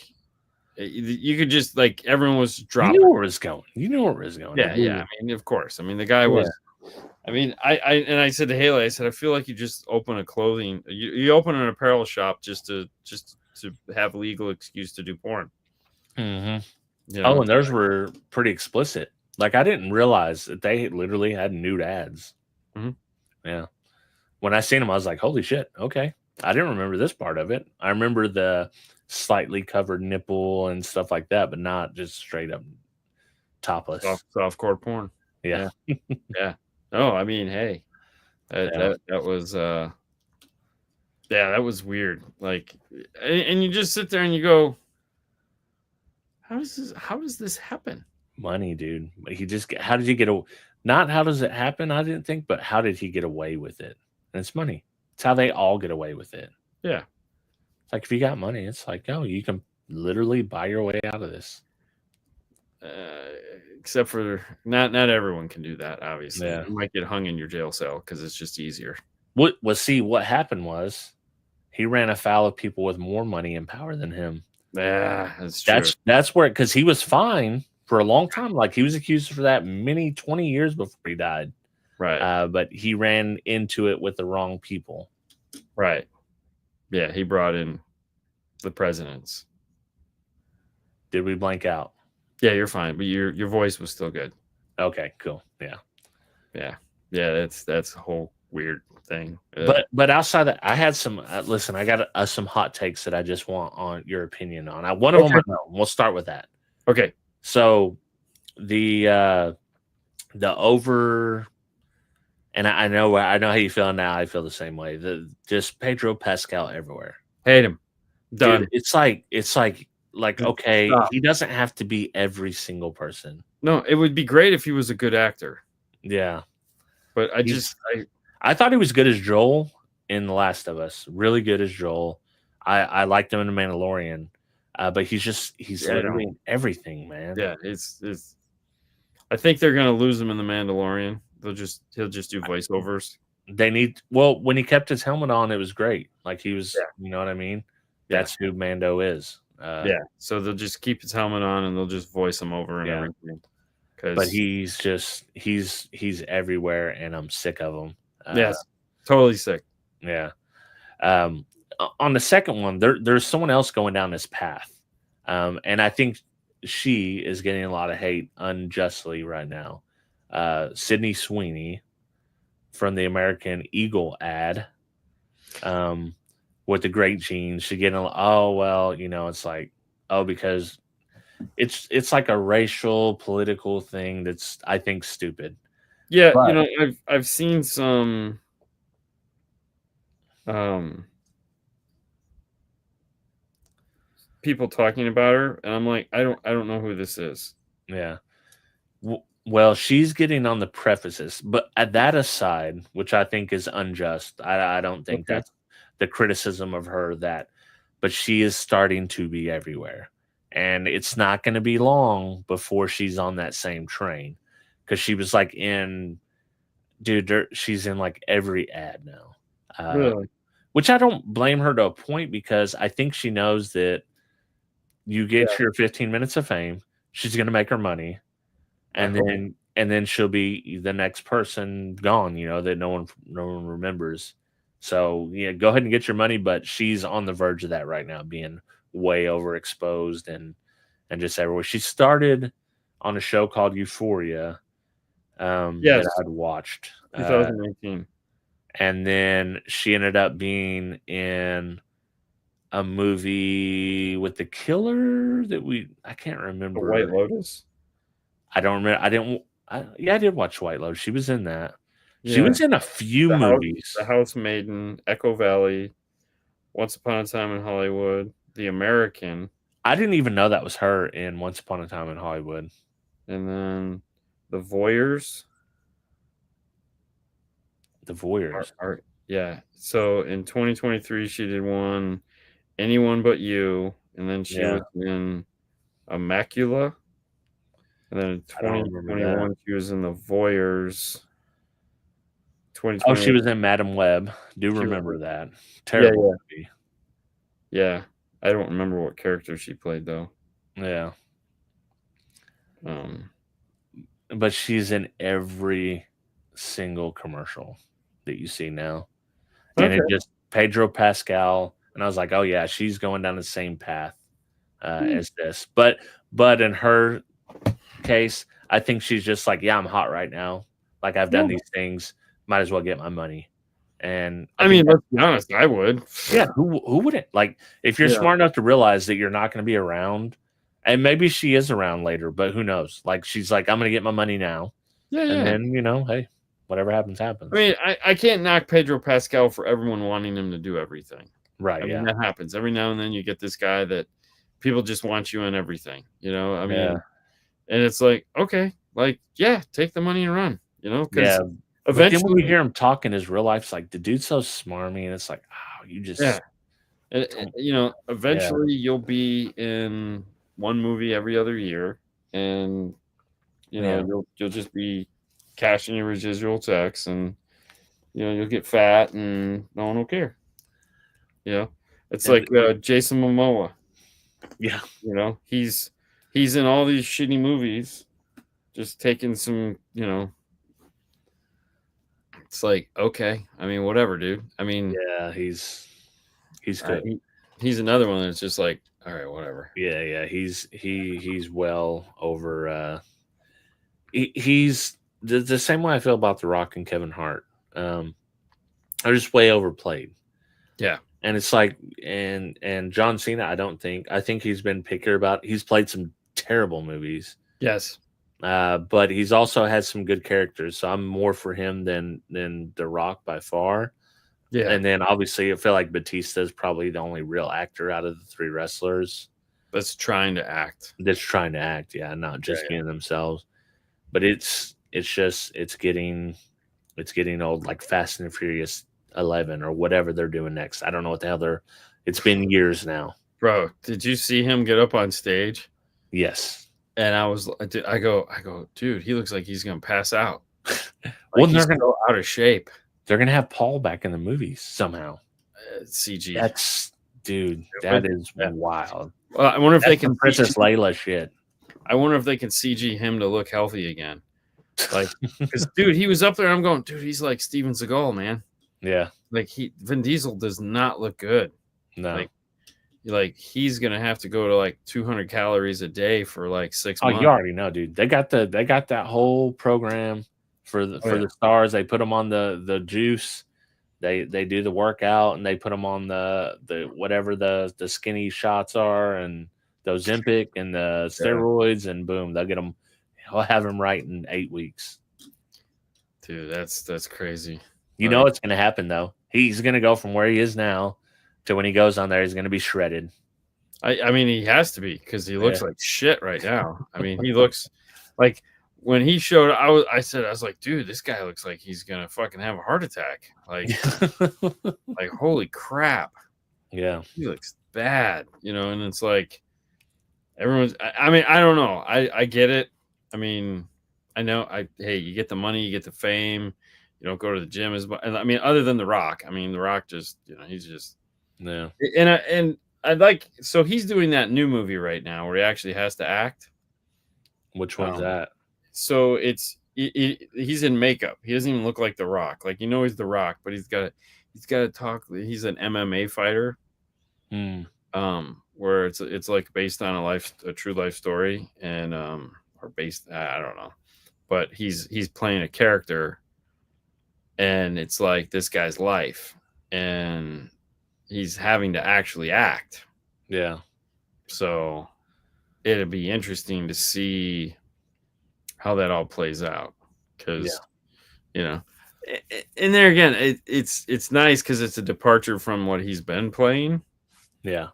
you could just like everyone was dropping. You knew where it was going. Yeah. I mean, of course. I mean, the guy was. I mean, I said to Haley, I said, I feel like you just open a clothing. You open an apparel shop just to have legal excuse to do porn. Mm-hmm. And theirs were pretty explicit. Like I didn't realize that they literally had nude ads. Mm-hmm. Yeah. When I seen them, I was like, "Holy shit!" Okay. I didn't remember this part of it. I remember the slightly covered nipple and stuff like that, but not just straight up topless. Softcore porn. Yeah. Yeah. No, I mean, hey, That was that was weird. Like, and you just sit there and you go, how does this happen? Money, dude. How did he get not how does it happen? I didn't think, but how did he get away with it? And it's money. It's how they all get away with it. Yeah. It's like if you got money, it's like, oh, you can literally buy your way out of this. Except for not everyone can do that, obviously. Yeah. You might get hung in your jail cell because it's just easier. What happened was he ran afoul of people with more money and power than him. Yeah, that's true. That's where, because he was fine for a long time. Like he was accused for that 20 years before he died. Right. But he ran into it with the wrong people. Right. Yeah, he brought in the presidents. Did we blank out? Yeah, you're fine, but your voice was still good. Okay, cool. Yeah. That's a whole weird thing. But outside that, I had some. Listen, I got some hot takes that I just want on your opinion on. One of them I know. We'll start with that. Okay. So the over, and I know how you feel now. I feel the same way. Just Pedro Pascal everywhere. Hate him. Done. Dude, it's like okay, stop. He doesn't have to be every single person. No, it would be great if he was a good actor. Yeah, but I thought he was good as Joel in The Last of Us. Really good as Joel. I liked him in The Mandalorian. But he's literally in everything, man. Yeah, it's. I think they're gonna lose him in The Mandalorian. He'll just do voiceovers. When he kept his helmet on, it was great. Like he was, you know what I mean? That's who Mando is. So they'll just keep his helmet on and they'll just voice him over and everything. But he's everywhere, and I'm sick of him. Yes, totally sick. Yeah. On the second one, there's someone else going down this path, and I think she is getting a lot of hate unjustly right now. Sydney Sweeney from the American Eagle ad, with the great genes. She getting it's like, because it's like a racial political thing that's, I think, stupid. Yeah, but, I've seen some people talking about her, and I'm like, I don't know who this is. Yeah. Well, she's getting on the prefaces, but at that aside, which I think is unjust, I don't think that's the criticism of her, but she is starting to be everywhere, and it's not going to be long before she's on that same train, because she was like she's in like every ad now. Really? Which I don't blame her to a point, because I think she knows that you get your 15 minutes of fame, she's going to make her money, and then she'll be the next person gone, that no one remembers. So go ahead and get your money, but she's on the verge of that right now, being way overexposed and just everywhere. She started on a show called Euphoria, that I'd watched, 2019. And then she ended up being in a movie with the killer I can't remember. The White Lotus? I don't remember. I did watch White Lotus. She was in that. Yeah. She was in a few movies. The Housemaiden, Echo Valley, Once Upon a Time in Hollywood, The American. I didn't even know that was her in Once Upon a Time in Hollywood. And then The Voyeurs. The Voyeurs. Yeah. So in 2023, she did one, Anyone But You, and then she was in Immacula. And then in 2021, she was in The Voyeurs. Oh, she was in Madam Web. Remember that. Terrible movie. Yeah. I don't remember what character she played, though. Yeah. But she's in every single commercial that you see now. And it just Pedro Pascal, and I was like, oh yeah, she's going down the same path as this. But in her case, I think she's just like, yeah, I'm hot right now. Like, I've done these things, might as well get my money. And I mean, let's be honest, I would. Yeah, who wouldn't? Like, if you're smart enough to realize that you're not going to be around, and maybe she is around later, but who knows? Like, she's like, I'm going to get my money now. Yeah. And then, hey, whatever happens, happens. I mean, I can't knock Pedro Pascal for everyone wanting him to do everything. Right. I mean, that happens every now and then. You get this guy that people just want you in everything. I mean, and it's like, okay, like, yeah, take the money and run. Because But then when you eventually, hear him talk in his real life, it's like the dude's so smarmy, and it's like, oh, you just and, eventually you'll be in one movie every other year, and you'll just be cashing your residual checks, and you'll get fat, and no one will care. It's And- like Jason Momoa. yeah. He's in all these shitty movies, just taking some. It's like, okay, I mean, whatever, dude. I mean, yeah, he's good. He's another one that's just like, all right, whatever. Yeah, he's well over. He's the same way I feel about The Rock and Kevin Hart. They're just way overplayed. Yeah. And it's like, and John Cena, I think he's been pickier about. He's played some terrible movies. Yes. But he's also had some good characters. So I'm more for him than The Rock by far. Yeah. And then obviously I feel like Batista is probably the only real actor out of the three wrestlers that's trying to act. Yeah, not just being themselves. But it's getting old, like Fast and Furious 11 or whatever they're doing next. I don't know what the hell it's been years now. Bro, did you see him get up on stage? Yes. And I go, dude, he looks like he's gonna pass out. Well, he's gonna go out of shape. They're gonna have Paul back in the movies somehow. CG. That is wild. Well, I wonder if they can Princess Leia shit. I wonder if they can CG him to look healthy again. Like, because dude, he was up there. I'm going, dude, he's like Steven Seagal, man. Yeah. Like Vin Diesel does not look good. No. Like he's gonna have to go to like 200 calories a day for like 6 months. You already know, dude. They got that whole program for the stars. They put them on the juice. They do the workout, and they put them on the whatever the skinny shots are, and the Ozempic and the steroids, and boom, they'll get them. He'll have him right in 8 weeks. Dude, that's crazy. You know what's going to happen though? He's going to go from where he is now to when he goes on there, he's going to be shredded. I mean, he has to be, because he looks like shit right now. I mean, he looks like, when he showed, I was like, dude, this guy looks like he's gonna fucking have a heart attack. Like, like, holy crap. Yeah, he looks bad, and it's like everyone's. I mean, I don't know. I get it. I mean, I know. Hey, you get the money, you get the fame. You don't go to the gym as much. I mean, other than The Rock. I mean, The Rock just, he's just. Yeah. And I like. So he's doing that new movie right now where he actually has to act. Which one's that? So he's in makeup. He doesn't even look like The Rock. Like, he's The Rock, but he's got to talk. He's an MMA fighter. Where it's like based on a true life story, and or based, I don't know, but he's playing a character, and it's like this guy's life, and he's having to actually act. Yeah. So it'd be interesting to see how that all plays out, because and there again, it's nice because it's a departure from what he's been playing. Yeah.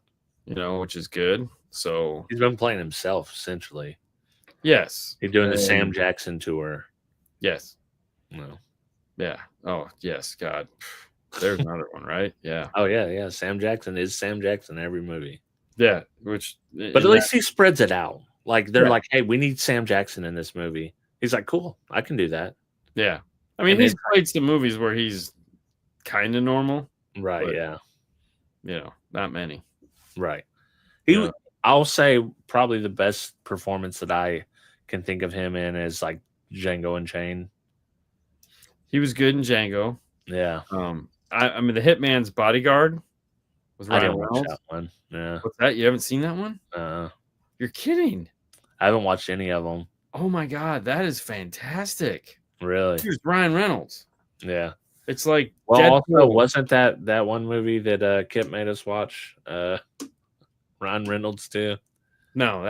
Which is good. So he's been playing himself essentially. Yes. He's doing the Sam Jackson tour. Yes. No. Yeah. Oh yes. God. There's another one, right? Yeah. Oh yeah. Sam Jackson is Sam Jackson in every movie. Yeah. But at least he spreads it out. Like, they're like, hey, we need Sam Jackson in this movie. He's like, cool, I can do that. Yeah. I mean, he's played some movies where he's kind of normal. Right, but, yeah. Not many. Right. I'll say probably the best performance that I can think of him in is like Django Unchained. He was good in Django. Yeah. I mean, The Hitman's Bodyguard with Ryan Reynolds. Watch that one. Yeah. What's that? You haven't seen that one? You're kidding. I haven't watched any of them. Oh my God, that is fantastic. Really? Here's Ryan Reynolds. Yeah. It's like, well, also, wasn't that one movie that Kip made us watch? Ryan Reynolds too. No,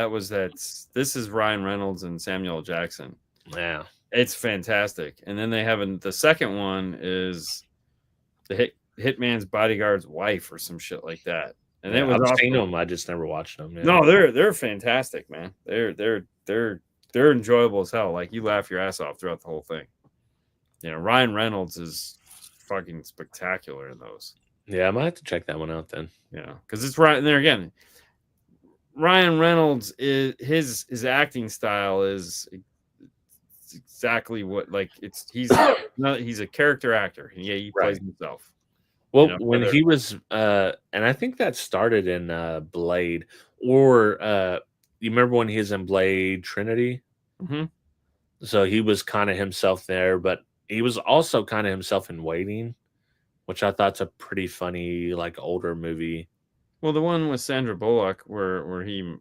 this is Ryan Reynolds and Samuel Jackson. Yeah. It's fantastic. And then they have the second one is the Hitman's Bodyguard's Wife or some shit like that. And Yeah, it was I've awesome. seen them. I just never watched them. Yeah. No, they're fantastic, man. They're enjoyable as hell. Like you laugh your ass off throughout the whole thing. You know, Ryan Reynolds is fucking spectacular in those. Yeah, I might have to check that one out then. Yeah, because it's right there again. Ryan Reynolds is his acting style is exactly what like he's a character actor. Yeah, he plays himself. Well, when he was and I think that started in Blade, or you remember when he was in Blade Trinity? Mm-hmm. So he was kind of himself there, but he was also kind of himself in Waiting, which I thought's a pretty funny, like, older movie. Well, the one with Sandra Bullock where he,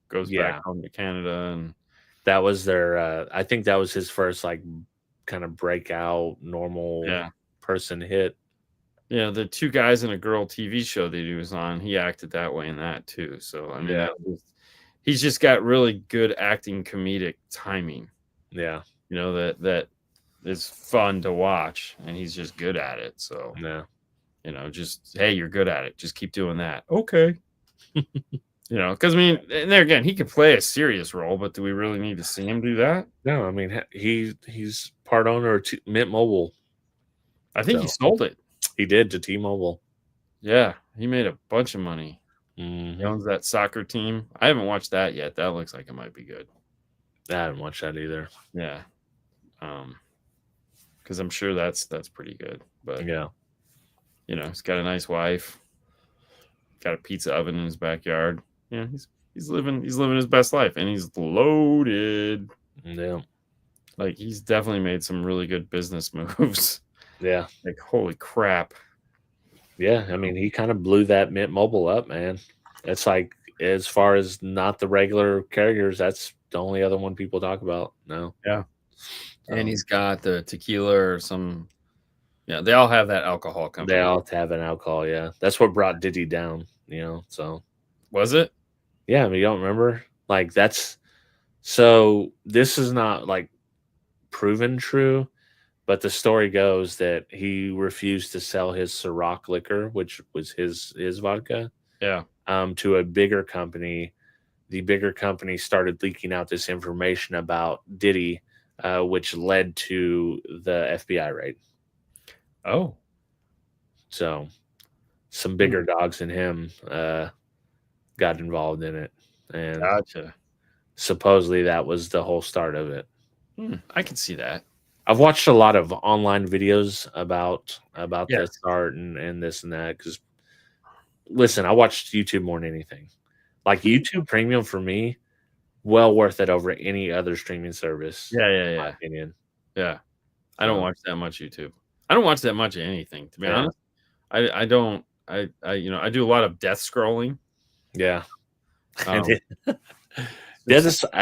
goes back home to Canada, and that was their I think that was his first like kind of breakout normal person hit. Yeah, the two guys in a girl TV show that he was on, he acted that way in that too. So I mean, he's just got really good acting, comedic timing. Yeah, that is fun to watch, and he's just good at it. So just hey, you're good at it. Just keep doing that. Okay. Because I mean, and there again, he could play a serious role, but do we really need to see him do that? No, I mean he's part owner of Mint Mobile. I think he sold it. He did to T-Mobile. Yeah, he made a bunch of money. Mm-hmm. He owns that soccer team. I haven't watched that yet. That looks like it might be good. I haven't watched that either. Yeah, because I'm sure that's pretty good. But he's got a nice wife. Got a pizza oven in his backyard. Yeah, he's living his best life, and he's loaded. Yeah, like he's definitely made some really good business moves. Yeah, like holy crap. Yeah, I mean he kind of blew that Mint Mobile up, man. It's like as far as not the regular carriers, that's the only other one people talk about now. Yeah, and he's got the tequila or some. Yeah, they all have that alcohol company. They all have an alcohol. Yeah, that's what brought Diddy down. So was it? Yeah, I mean, you don't remember? Like that's so. This is not like proven true, but the story goes that he refused to sell his Ciroc liquor, which was his vodka. Yeah. To a bigger company. The bigger company started leaking out this information about Diddy, which led to the FBI raid. Oh. So some bigger dogs than him got involved in it. And gotcha. Supposedly that was the whole start of it. I can see that. I've watched a lot of online videos about the start and this and that. Because listen, I watched YouTube more than anything. Like YouTube Premium for me, well worth it over any other streaming service. Yeah. In my opinion. Yeah. I don't watch that much YouTube. I don't watch that much of anything, to be honest. I don't. I do a lot of death scrolling. Yeah. I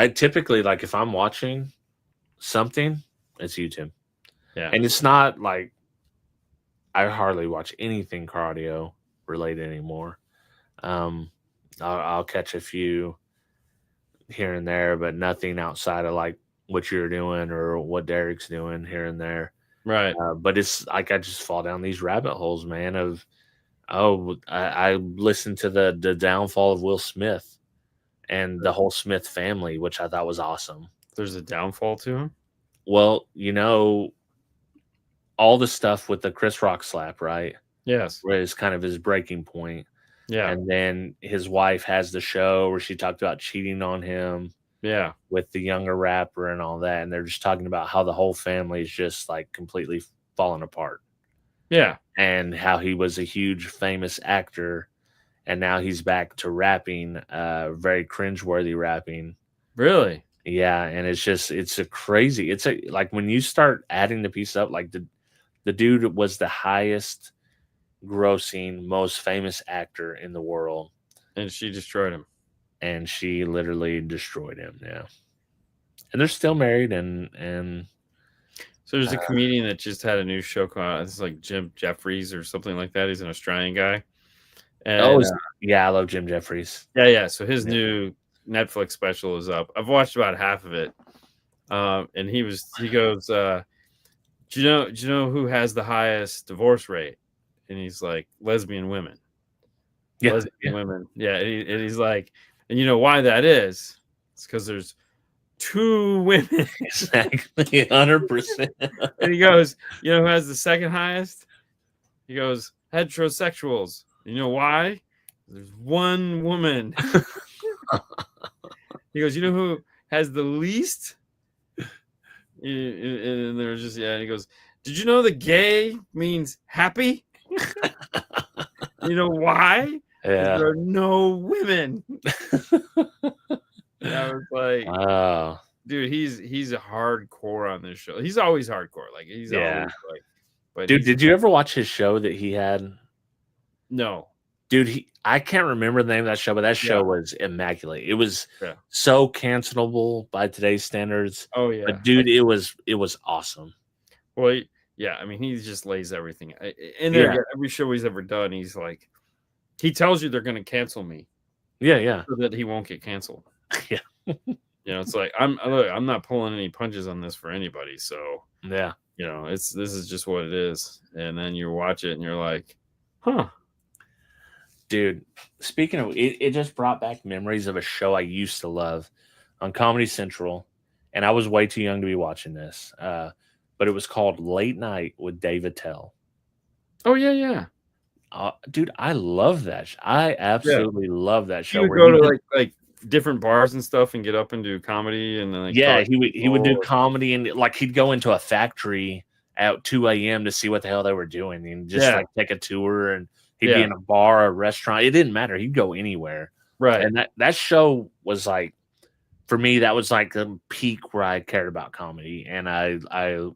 typically, like, if I'm watching something, it's YouTube. Yeah. And it's not like I hardly watch anything cardio related anymore. I'll catch a few here and there, but nothing outside of like what you're doing or what Derek's doing here and there. Right. But it's like I just fall down these rabbit holes, man, of I listened to the downfall of Will Smith and the whole Smith family, which I thought was awesome. There's a downfall to him? Well, all the stuff with the Chris Rock slap, right? Yes. Where it's kind of his breaking point. Yeah. And then his wife has the show where she talked about cheating on him. Yeah. With the younger rapper and all that. And they're just talking about how the whole family is just like completely falling apart. Yeah. And how he was a huge famous actor. And now he's back to rapping, very cringeworthy rapping. Really? Yeah. And it's like when you start adding the piece up, like the dude was the highest grossing, most famous actor in the world. And she destroyed him. And she literally destroyed him. Yeah. And they're still married. And so there's a comedian that just had a new show come out. It's like Jim Jeffries or something like that. He's an Australian guy. And, yeah, I love Jim Jeffries. Yeah. So his new Netflix special is up. I've watched about half of it. And he goes, do you know who has the highest divorce rate? And he's like, lesbian women. Yeah, Lesbian women. Yeah. And he's like, and you know why that is? It's because there's 2 women. exactly, 100%. And he goes, you know who has the second highest? He goes, heterosexuals. You know why? There's 1 woman. He goes, you know who has the least? And they're just, yeah. And he goes, did you know that gay means happy? You know why? Yeah. There are no women. And I was like, Oh, dude, he's a hardcore on this show. He's always hardcore. Like he's yeah. always like, but Dude, did you ever watch his show that he had? no. Dude, I can't remember the name of that show, but that show was immaculate. It was so cancelable by today's standards. Oh yeah. But dude, it was awesome. Well, yeah, I mean, he just lays everything. And there, every show he's ever done, he's like, he tells you they're going to cancel me. Yeah. So that he won't get canceled. Yeah. You know, it's like I'm not pulling any punches on this for anybody. So yeah, you know, this is just what it is. And then you watch it and you're like, huh. Dude, speaking of it just brought back memories of a show I used to love on Comedy Central, and I was way too young to be watching this. But it was called Late Night with Dave Attell. Oh yeah. Dude, I love that. I absolutely love that show. He would go to like different bars and stuff and get up and do comedy and then he would do comedy and like he'd go into a factory at 2 a.m. to see what the hell they were doing and just like take a tour, and he'd be in a bar, a restaurant. It didn't matter. He'd go anywhere. Right. And that show was like, for me, that was like the peak where I cared about comedy, and I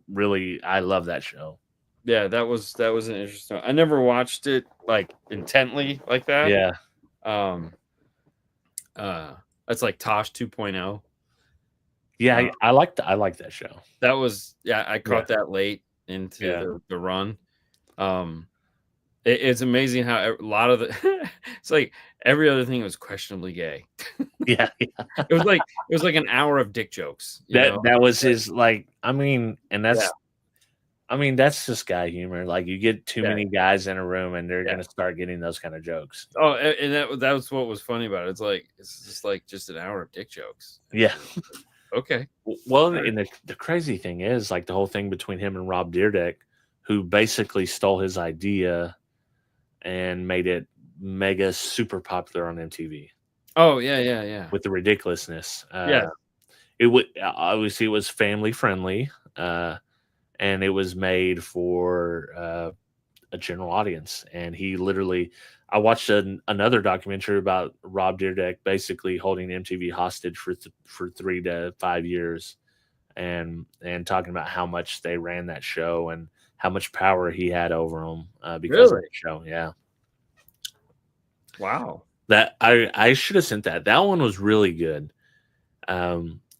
love that show. Yeah, that was an interesting. I never watched it like intently like that. Yeah. That's like Tosh 2.0. Yeah, I like that show. That was I caught that late into the run. It's amazing how a lot of the it's like every other thing was questionably gay. Yeah. It was like an hour of dick jokes. That was his like. I mean, and that's. I mean, that's just guy humor. Like, you get too many guys in a room, and they're gonna start getting those kind of jokes. Oh, and that was what was funny about it. It's like just an hour of dick jokes. Yeah. Okay. Well, and the crazy thing is, like, the whole thing between him and Rob Dyrdek, who basically stole his idea and made it mega super popular on MTV. Oh yeah. With the ridiculousness. It would obviously it was family friendly. And it was made for a general audience. And he literally, I watched another documentary about Rob Dyrdek basically holding MTV hostage for 3 to 5 years, and talking about how much they ran that show and how much power he had over them because of the show. Yeah. Wow. That I should have sent that. That one was really good.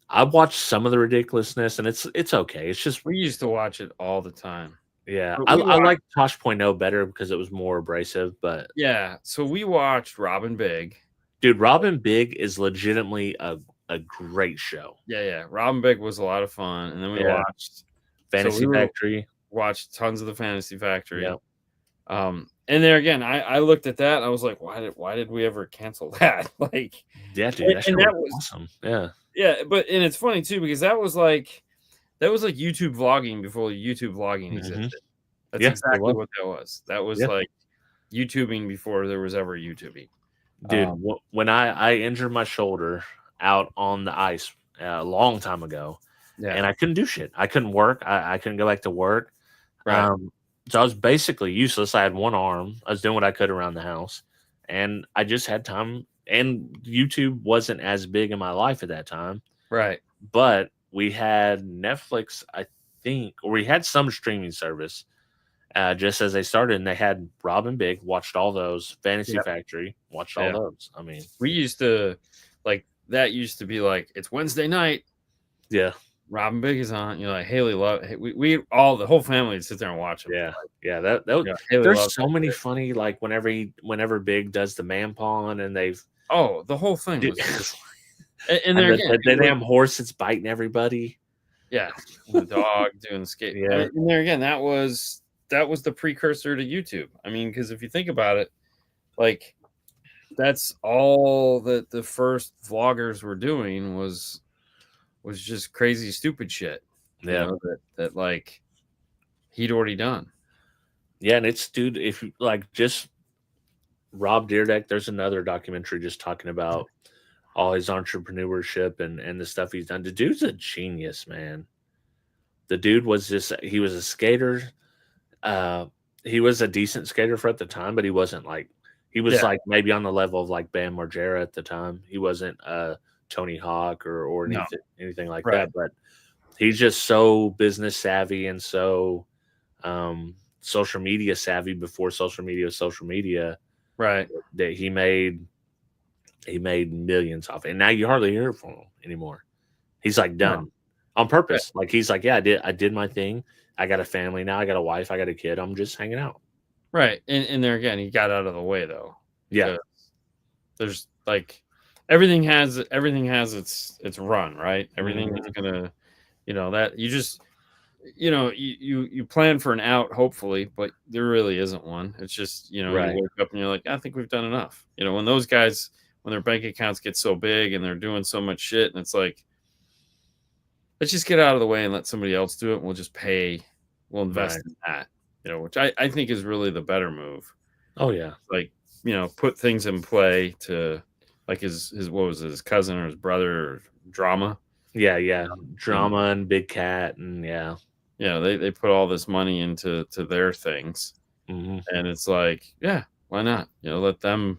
I've watched some of the ridiculousness, and it's okay. It's just we used to watch it all the time. Yeah, I like Tosh.0 better because it was more abrasive. But yeah, so we watched Robin Big. Dude, Robin Big is legitimately a great show. Yeah. Robin Big was a lot of fun, and then we watched Fantasy Factory. Watched tons of the Fantasy Factory. Yeah. And there again, I looked at that and I was like, why did we ever cancel that? Like, yeah, dude, that was awesome. Yeah. Yeah, and it's funny too because that was like YouTube vlogging before YouTube vlogging existed. That's exactly what that was. That was like YouTubing before there was ever YouTubing. Dude, when I injured my shoulder out on the ice a long time ago, and I couldn't do shit. I couldn't work. I couldn't go back to work. Right. So I was basically useless. I had one arm. I was doing what I could around the house, and I just had time. And YouTube wasn't as big in my life at that time. Right. But we had Netflix, I think, or we had some streaming service just as they started, and they had Robin Big, watched all those. Fantasy Factory, watched all those. I mean, we used to, like, that used to be like, it's Wednesday night. Yeah. Robin Big is on. You know, like Haley love. We all the whole family would sit there and watch them. Yeah, like, that there's so many funny, like whenever Big does the man pawn and they've the whole thing was just, and the damn horse that's biting everybody. Yeah, the dog doing the skate. I Yeah, mean, and there again, that was the precursor to YouTube. I mean, because if you think about it, like that's all that the first vloggers were doing was just crazy, stupid shit. You yeah, know that like he'd already done. yeah. And it's dude, if you like just Rob Deerdeck, there's another documentary just talking about all his entrepreneurship and the stuff he's done. The dude's a genius, man. The dude was just he was a skater. Uh, he was a decent skater for at the time, but he wasn't like he was Yeah, like maybe on the level of like Bam Margera at the time. He wasn't Tony Hawk or no, anything like right, that. But he's just so business savvy and so social media savvy before social media was social media right. that he made millions off it. And now you hardly hear from him anymore. He's like No, done on right, purpose. Like he's like, yeah, I did my thing. I got a family now. I got a wife. I got a kid. I'm just hanging out. right. And there again, he got out of the way though, Yeah. because there's like everything has its run, right? Everything is Mhm. gonna, that you just you plan for an out, hopefully, but there really isn't one. It's just, you Right. wake up and you're like, I think we've done enough. When those guys, when their bank accounts get so big and they're doing so much shit, and it's like, let's just get out of the way and let somebody else do it. And we'll invest Right. in that, which I think is really the better move. Oh yeah. Like, put things in play to, like his what was it, his cousin or his brother or drama, Yeah. Yeah. and Drama and Big Cat and yeah. they put all this money into their things. Hmm. And it's like, yeah, why not? Let them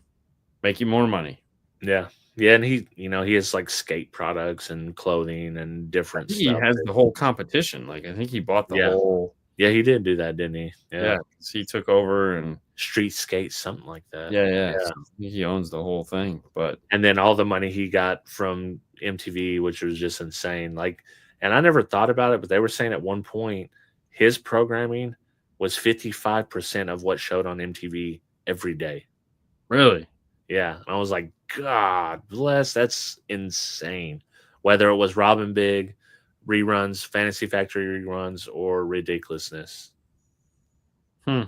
make you more money. Yeah. Yeah. And he has like skate products and clothing and I different think he stuff. has the whole competition. Like, I think he bought the Yeah. whole, Yeah. He did do that, didn't he? yeah, Yeah. 'cause he took over and Street skate, something like that. yeah, yeah. Yeah. So I think he owns the whole thing. But And then all the money he got from MTV, which was just insane. Like, and I never thought about it, but they were saying at one point his programming was 55% of what showed on MTV every day. really, Yeah. And I was like, God bless, that's insane. Whether it was Robin Big, reruns, Fantasy Factory reruns, or ridiculousness. hmm.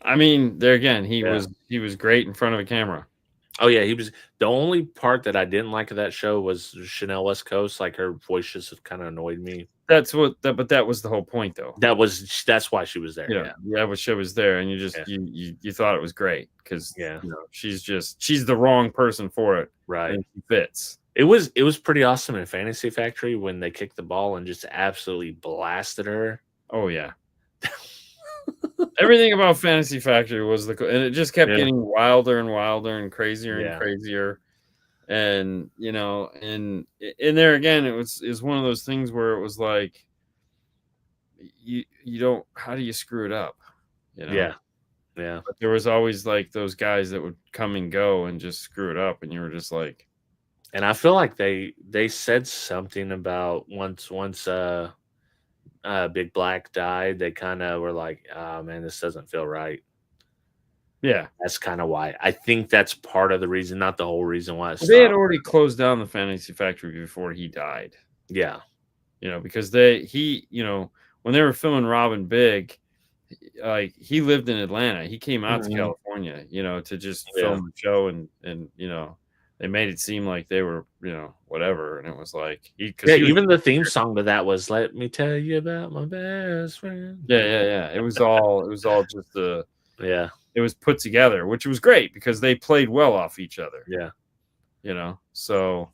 I mean, there again, he Yeah. was great in front of a camera. Oh yeah, he was the only part that I didn't like of that show was Chanel West Coast. Like her voice just kind of annoyed me. But that was the whole point, though. That's why she was there. Yeah. Yeah, but she was there, and you just Yeah. you thought it was great because Yeah. she's the wrong person for it, Right. and she fits. It was pretty awesome in Fantasy Factory when they kicked the ball and just absolutely blasted her. Oh yeah, everything about Fantasy Factory was and it just kept Yeah. getting wilder and wilder and crazier and Yeah. crazier, and and there again, it was one of those things where it was like you don't, how do you screw it up, Yeah. Yeah. But there was always like those guys that would come and go and just screw it up, and you were just like, And I feel like they said something about once Big Black died, they kind of were like, "Oh man, this doesn't feel right." yeah. That's kind of why. I think that's part of the reason, not the whole reason why it They had stopped. already closed down the Fantasy Factory before he died, Yeah. because when they were filming Robin Big, like he lived in Atlanta. He came out to Mhm. California, to just Yeah. film the show, and they made it seem like they were, whatever, and it was like because Yeah, he was, even the theme song to that was "Let Me Tell You About My Best Friend." yeah, yeah, yeah. It was all just Yeah. it was put together, which was great because they played well off each other, Yeah. So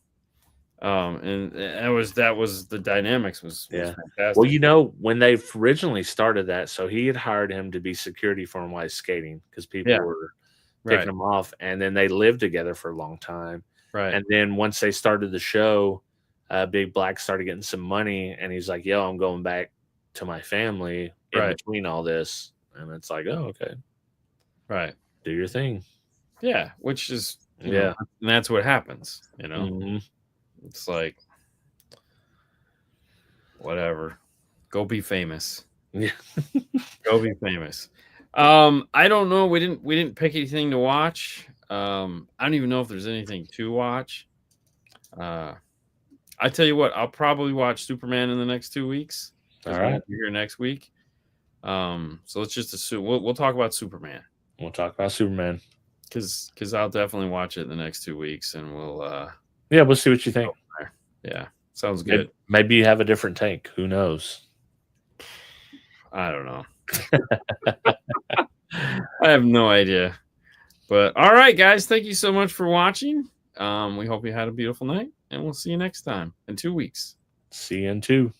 and that was the dynamics was Yeah. Well, fantastic. when they originally started that, so he had hired him to be security for him while he's skating because people Yeah, were picking right, him off, and then they lived together for a long time. right, And then once they started the show, Big Black started getting some money, and he's like, "Yo, I'm going back to my family in right, between all this." And it's like, "Oh, okay, right. do your thing." Yeah, which is, Yeah. and that's what happens. Mhm. It's like, whatever. Go be famous. Yeah. Go be famous. I don't know. We didn't pick anything to watch. I don't even know if there's anything to watch. I I tell you what, I'll probably watch Superman in the next 2 weeks. All right. We won't be here next week. So let's just assume we'll talk about Superman. We'll talk about Superman. Because I'll definitely watch it in the next 2 weeks, and we'll we'll see what you think. Yeah, sounds good. Maybe you have a different take. Who knows? I don't know. I have no idea. But all right, guys, thank you so much for watching. We hope you had a beautiful night, and we'll see you next time in 2 weeks. See you in 2.